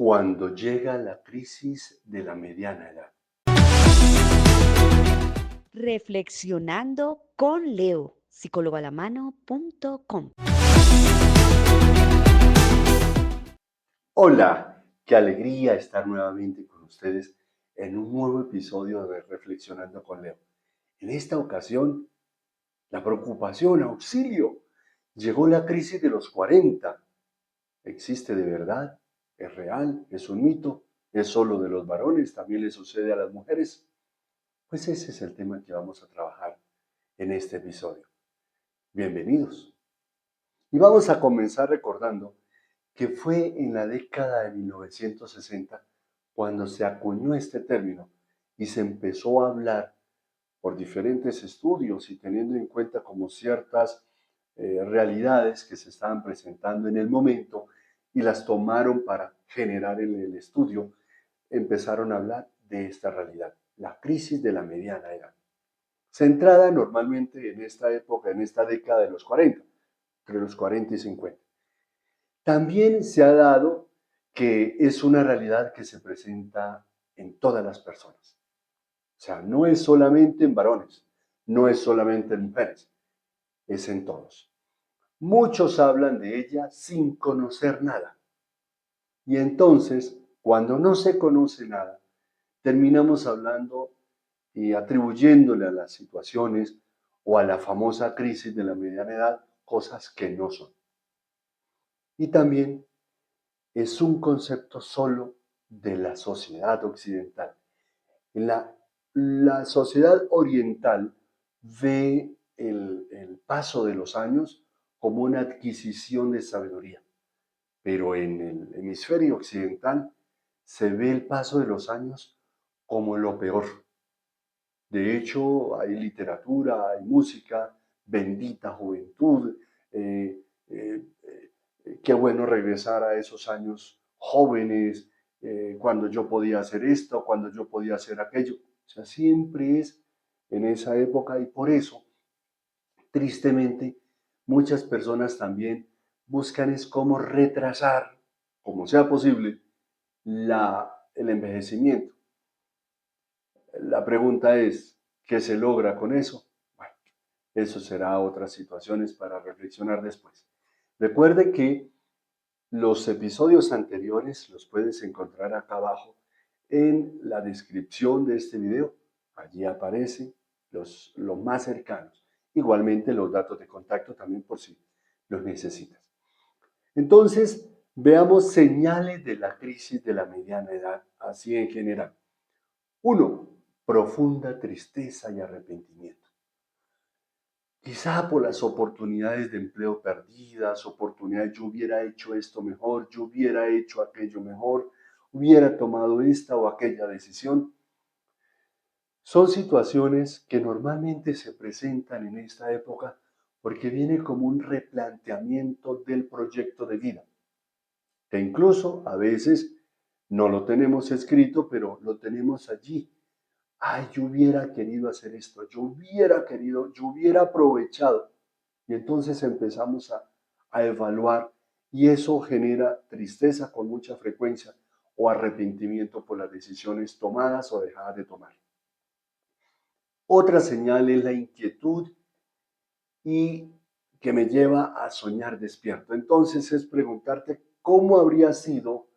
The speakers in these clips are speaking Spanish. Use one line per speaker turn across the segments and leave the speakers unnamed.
cuando llega la crisis de la mediana edad.
Reflexionando con Leo, psicólogoalamano.com.
Hola, qué alegría estar nuevamente con ustedes en un nuevo episodio de Reflexionando con Leo. En esta ocasión, la preocupación, auxilio. Llegó la crisis de los 40. ¿Existe de verdad? ¿Es real? ¿Es un mito? ¿Es solo de los varones? ¿También le sucede a las mujeres? Pues ese es el tema que vamos a trabajar en este episodio. Bienvenidos. Y vamos a comenzar recordando que fue en la década de 1960 cuando se acuñó este término y se empezó a hablar por diferentes estudios y teniendo en cuenta como ciertas realidades que se estaban presentando en el momento y las tomaron para generar en el estudio, empezaron a hablar de esta realidad, la crisis de la mediana edad, centrada normalmente en esta época, en esta década de los 40, entre los 40 y 50. También se ha dado que es una realidad que se presenta en todas las personas. O sea, no es solamente en varones, no es solamente en mujeres, es en todos. Muchos hablan de ella sin conocer nada. Y entonces, cuando no se conoce nada, terminamos hablando y atribuyéndole a las situaciones o a la famosa crisis de la mediana edad cosas que no son. Y también es un concepto solo de la sociedad occidental. La sociedad oriental ve el paso de los años como una adquisición de sabiduría, pero en el hemisferio occidental se ve el paso de los años como lo peor. De hecho, hay literatura, hay música, bendita juventud, eh, eh, qué bueno regresar a esos años jóvenes, cuando yo podía hacer esto, cuando yo podía hacer aquello. O sea, siempre es en esa época y por eso, tristemente, muchas personas también buscan es cómo retrasar, como sea posible, el envejecimiento. La pregunta es, ¿qué se logra con eso? Bueno, eso será otras situaciones para reflexionar después. Recuerde que los episodios anteriores los puedes encontrar acá abajo en la descripción de este video. Allí aparecen los más cercanos. Igualmente los datos de contacto también por si los necesitas. Entonces, veamos señales de la crisis de la mediana edad, así en general. 1. Profunda tristeza y arrepentimiento. Quizá por las oportunidades de empleo perdidas, oportunidades, yo hubiera hecho esto mejor, yo hubiera hecho aquello mejor, hubiera tomado esta o aquella decisión. Son situaciones que normalmente se presentan en esta época porque viene como un replanteamiento del proyecto de vida, que incluso a veces no lo tenemos escrito, pero lo tenemos allí. Ay, yo hubiera querido hacer esto, yo hubiera querido, yo hubiera aprovechado. Y entonces empezamos a evaluar y eso genera tristeza con mucha frecuencia o arrepentimiento por las decisiones tomadas o dejadas de tomar. Otra señal es la inquietud y que me lleva a soñar despierto. Entonces es preguntarte cómo habría sido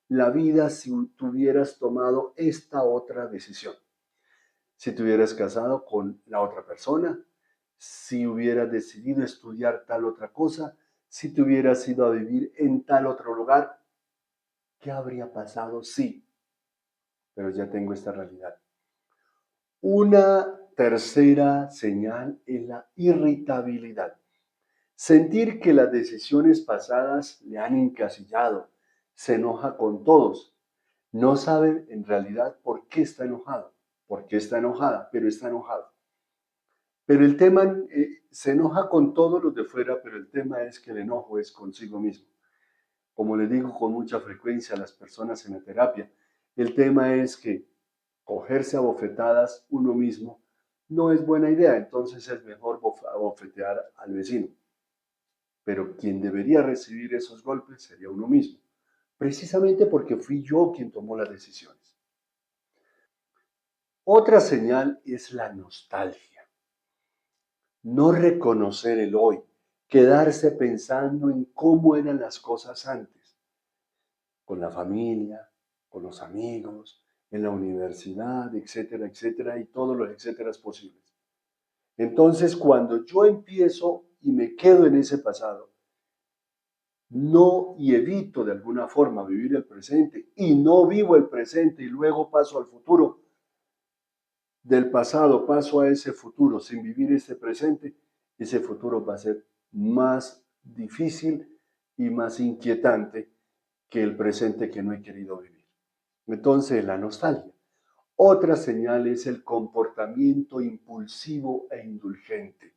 la vida si tuvieras tomado esta otra decisión. Si te hubieras casado con la otra persona, si hubieras decidido estudiar tal otra cosa, si te hubieras ido a vivir en tal otro lugar, ¿qué habría pasado? Sí, pero ya tengo esta realidad. Una tercera señal es la irritabilidad. Sentir que las decisiones pasadas le han encasillado, se enoja con todos, no sabe en realidad por qué está enojado, por qué está enojada, pero está enojado. Pero el tema, se enoja con todos los de fuera, pero el tema es que el enojo es consigo mismo. Como le digo con mucha frecuencia a las personas en la terapia, el tema es que cogerse a bofetadas uno mismo no es buena idea, entonces es mejor bofetear al vecino. Pero quien debería recibir esos golpes sería uno mismo. precisamente porque fui yo quien tomó las decisiones. Otra señal es la nostalgia. No reconocer el hoy, quedarse pensando en cómo eran las cosas antes, con la familia, con los amigos, en la universidad, etcétera, etcétera, y todos los etcéteras posibles. Entonces, cuando yo empiezo y me quedo en ese pasado, no y evito de alguna forma vivir el presente y no vivo el presente y luego paso al futuro, del pasado paso a ese futuro sin vivir ese presente, ese futuro va a ser más difícil y más inquietante que el presente que no he querido vivir. Entonces, la nostalgia. Otra señal es el comportamiento impulsivo e indulgente.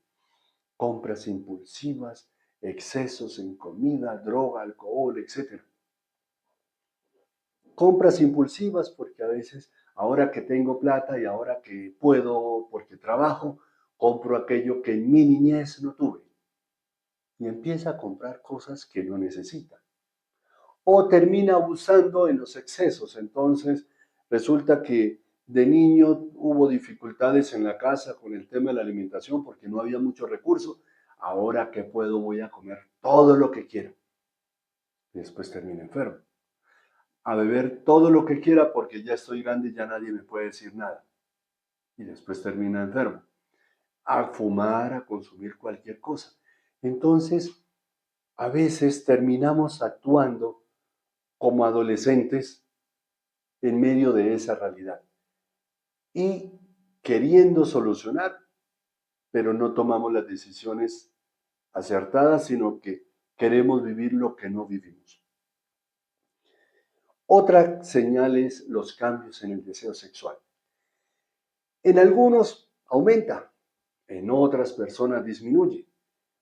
Compras impulsivas, excesos en comida, droga, alcohol, etc. Compras impulsivas porque a veces, ahora que tengo plata y ahora que puedo, porque trabajo, compro aquello que en mi niñez no tuve. Y empieza a comprar cosas que no necesita. O termina abusando en los excesos. Entonces, resulta que de niño hubo dificultades en la casa con el tema de la alimentación porque no había muchos recursos. Ahora que puedo voy a comer todo lo que quiero. Y después termina enfermo. A beber todo lo que quiera porque ya estoy grande y ya nadie me puede decir nada. Y después termina enfermo. A fumar, a consumir cualquier cosa. Entonces, a veces terminamos actuando como adolescentes en medio de esa realidad y queriendo solucionar, pero no tomamos las decisiones acertadas, sino que queremos vivir lo que no vivimos. Otra señal es los cambios en el deseo sexual. En algunos aumenta, en otras personas disminuye.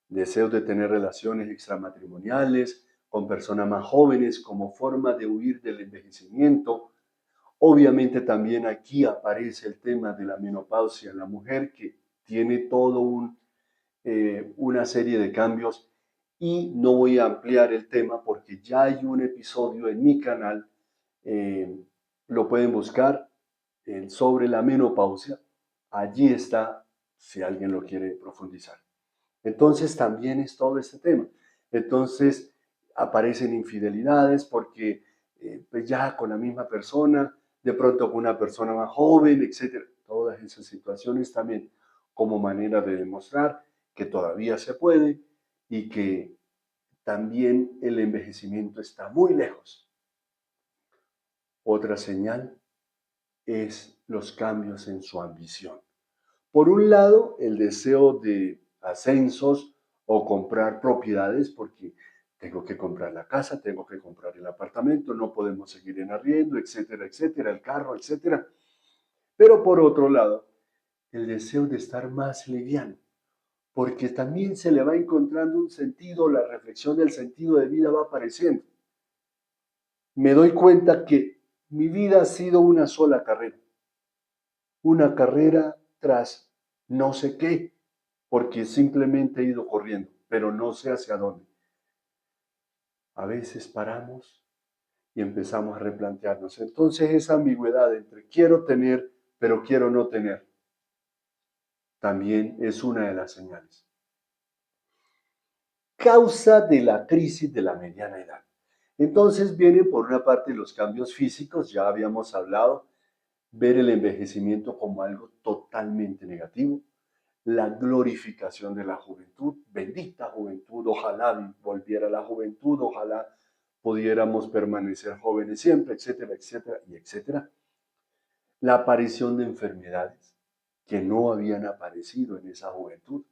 Deseos de tener relaciones extramatrimoniales con personas más jóvenes como forma de huir del envejecimiento. Obviamente también aquí aparece el tema de la menopausia en la mujer que tiene todo una serie de cambios y no voy a ampliar el tema porque ya hay un episodio en mi canal, eh, lo pueden buscar sobre la menopausia, allí está si alguien lo quiere profundizar. Entonces también es todo este tema. Entonces aparecen infidelidades porque pues ya con la misma persona, de pronto con una persona más joven, etcétera. Todas esas situaciones también como manera de demostrar que todavía se puede y que también el envejecimiento está muy lejos. Otra señal es los cambios en su ambición. Por un lado, el deseo de ascensos o comprar propiedades, porque tengo que comprar la casa, tengo que comprar el apartamento, no podemos seguir en arriendo, etcétera, etcétera, el carro, etcétera. Pero por otro lado, el deseo de estar más liviano, porque también se le va encontrando un sentido, la reflexión del sentido de vida va apareciendo. Me doy cuenta que mi vida ha sido una carrera tras no sé qué, porque simplemente he ido corriendo, pero no sé hacia dónde. A veces paramos y empezamos a replantearnos. Entonces esa ambigüedad entre quiero tener, pero quiero no tener, también es una de las señales. Causa de la crisis de la mediana edad. Entonces vienen por una parte los cambios físicos, ya habíamos hablado, ver el envejecimiento como algo totalmente negativo, la glorificación de la juventud, bendita juventud, ojalá volviera la juventud, ojalá pudiéramos permanecer jóvenes siempre, etcétera, etcétera, y etcétera. La aparición de enfermedades que no habían aparecido en esa juventud.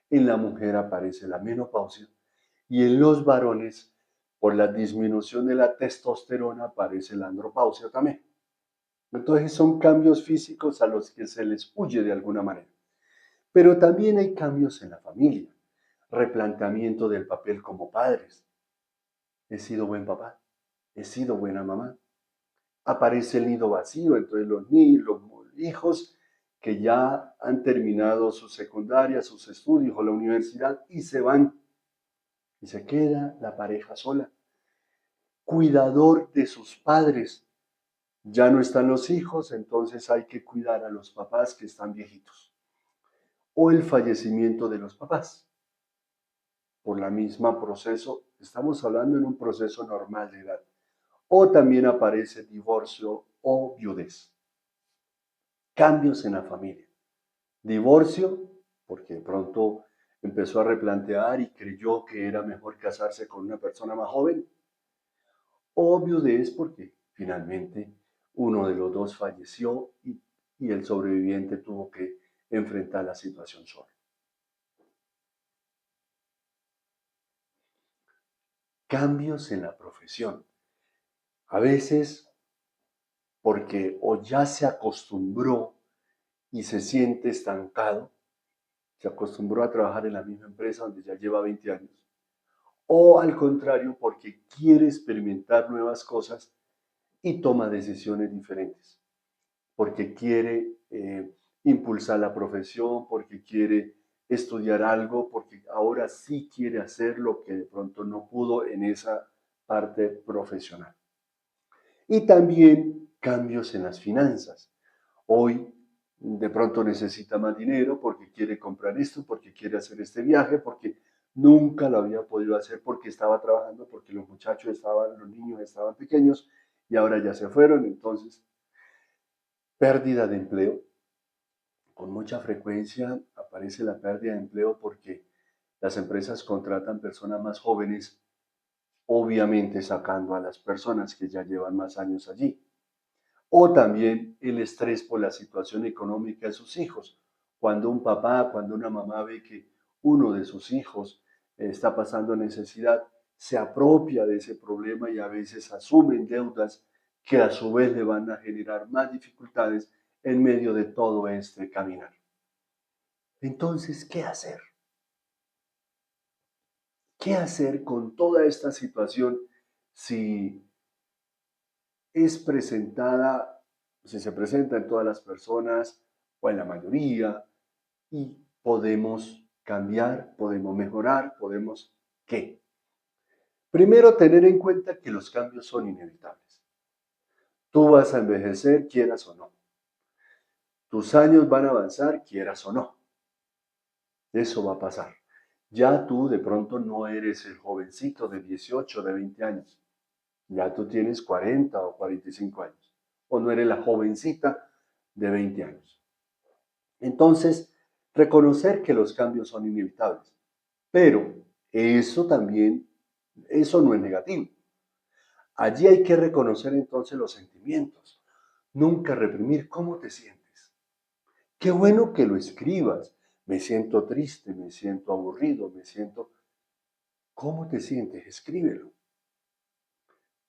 En la mujer aparece la menopausia y en los varones, por la disminución de la testosterona, aparece la andropausia también. Entonces son cambios físicos a los que se les huye de alguna manera. Pero también hay cambios en la familia, replanteamiento del papel como padres. He sido buen papá, he sido buena mamá. Aparece el nido vacío, entonces los niños, los hijos que ya han terminado su secundaria, sus estudios o la universidad y se van y se queda la pareja sola. cuidador de sus padres. Ya no están los hijos, entonces hay que cuidar a los papás que están viejitos. O el fallecimiento de los papás. Por la misma proceso, estamos hablando en un proceso normal de edad. O también aparece divorcio o viudez. Cambios en la familia. Divorcio, porque de pronto empezó a replantear y creyó que era mejor casarse con una persona más joven. O viudez, porque finalmente uno de los dos falleció y el sobreviviente tuvo que enfrentar la situación solo. Cambios en la profesión. A veces porque o ya se acostumbró y se siente estancado, se acostumbró a trabajar en la misma empresa donde ya lleva 20 años, o al contrario porque quiere experimentar nuevas cosas y toma decisiones diferentes, porque quiere impulsar la profesión, porque quiere estudiar algo, porque ahora sí quiere hacer lo que de pronto no pudo en esa parte profesional. Y también cambios en las finanzas. Hoy de pronto necesita más dinero porque quiere comprar esto, porque quiere hacer este viaje, porque nunca lo había podido hacer porque estaba trabajando, porque los muchachos estaban, los niños estaban pequeños y ahora ya se fueron. Entonces, pérdida de empleo. Con mucha frecuencia aparece la pérdida de empleo porque las empresas contratan personas más jóvenes, obviamente sacando a las personas que ya llevan más años allí. O también el estrés por la situación económica de sus hijos. Cuando un papá, cuando una mamá ve que uno de sus hijos está pasando necesidad, se apropia de ese problema y a veces asumen deudas que a su vez le van a generar más dificultades en medio de todo este caminar. Entonces, ¿qué hacer? ¿Qué hacer con toda esta situación si es presentada, si se presenta en todas las personas o en la mayoría y podemos cambiar, podemos mejorar, podemos ¿qué? Primero, tener en cuenta que los cambios son inevitables. Tú vas a envejecer, quieras o no. Tus años van a avanzar, quieras o no. Eso va a pasar. Ya tú de pronto no eres el jovencito de 18, de 20 años. Ya tú tienes 40 o 45 años. O no eres la jovencita de 20 años. Entonces, reconocer que los cambios son inevitables. Pero eso también, eso no es negativo. Allí hay que reconocer entonces los sentimientos. Nunca reprimir cómo te sientes. Qué bueno que lo escribas. Me siento triste, me siento aburrido, me siento... ¿Cómo te sientes? Escríbelo.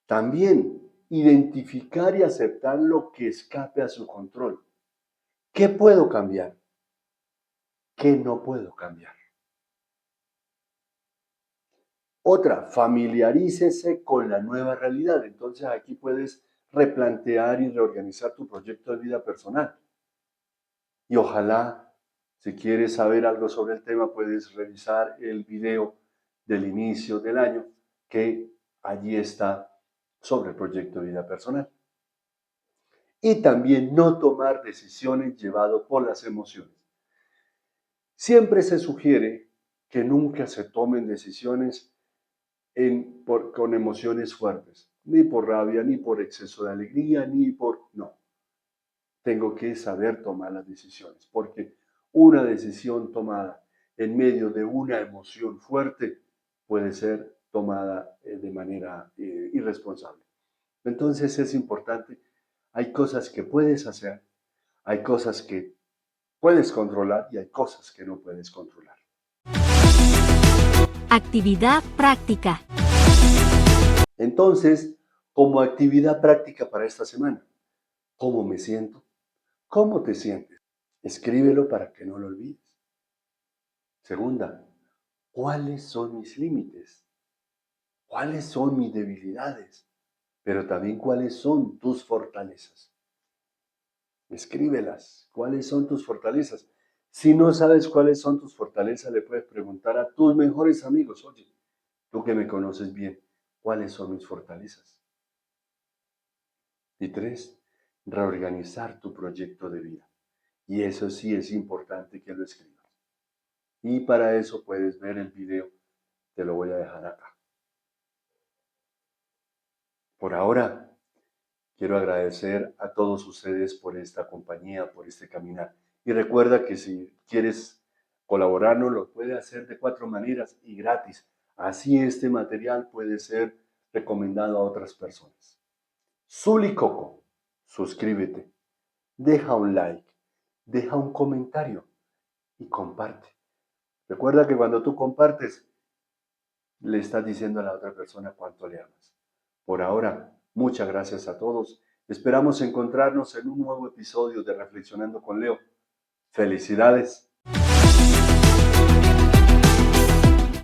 También identificar y aceptar lo que escape a su control. ¿Qué puedo cambiar? ¿Qué no puedo cambiar? Otra, familiarícese con la nueva realidad. Entonces aquí puedes replantear y reorganizar tu proyecto de vida personal. Y ojalá, si quieres saber algo sobre el tema, puedes revisar el video del inicio del año, que allí está sobre el proyecto de vida personal. Y también no tomar decisiones llevado por las emociones. Siempre se sugiere que nunca se tomen decisiones con emociones fuertes, ni por rabia, ni por exceso de alegría, ni por... No, tengo que saber tomar las decisiones, porque una decisión tomada en medio de una emoción fuerte puede ser tomada de manera irresponsable. Entonces es importante, hay cosas que puedes hacer, hay cosas que puedes controlar y hay cosas que no puedes controlar.
Actividad práctica.
Entonces, como actividad práctica para esta semana, ¿cómo me siento? ¿Cómo te sientes? Escríbelo para que no lo olvides. Segunda, ¿cuáles son mis límites? ¿Cuáles son mis debilidades? Pero también cuáles son tus fortalezas. Escríbelas. ¿Cuáles son tus fortalezas? Si no sabes cuáles son tus fortalezas, le puedes preguntar a tus mejores amigos, oye, tú que me conoces bien, ¿Cuáles son mis fortalezas? Y 3, reorganizar tu proyecto de vida. Y eso sí es importante que lo escribas. Y para eso puedes ver el video, te lo voy a dejar acá. Por ahora, quiero agradecer a todos ustedes por esta compañía, por este caminar. Y recuerda que si quieres colaborarnos, lo puedes hacer de 4 maneras y gratis. Así este material puede ser recomendado a otras personas. Zuli Coco, suscríbete, deja un like, deja un comentario y comparte. Recuerda que cuando tú compartes, le estás diciendo a la otra persona cuánto le amas. Por ahora, muchas gracias a todos. Esperamos encontrarnos en un nuevo episodio de Reflexionando con Leo. ¡Felicidades!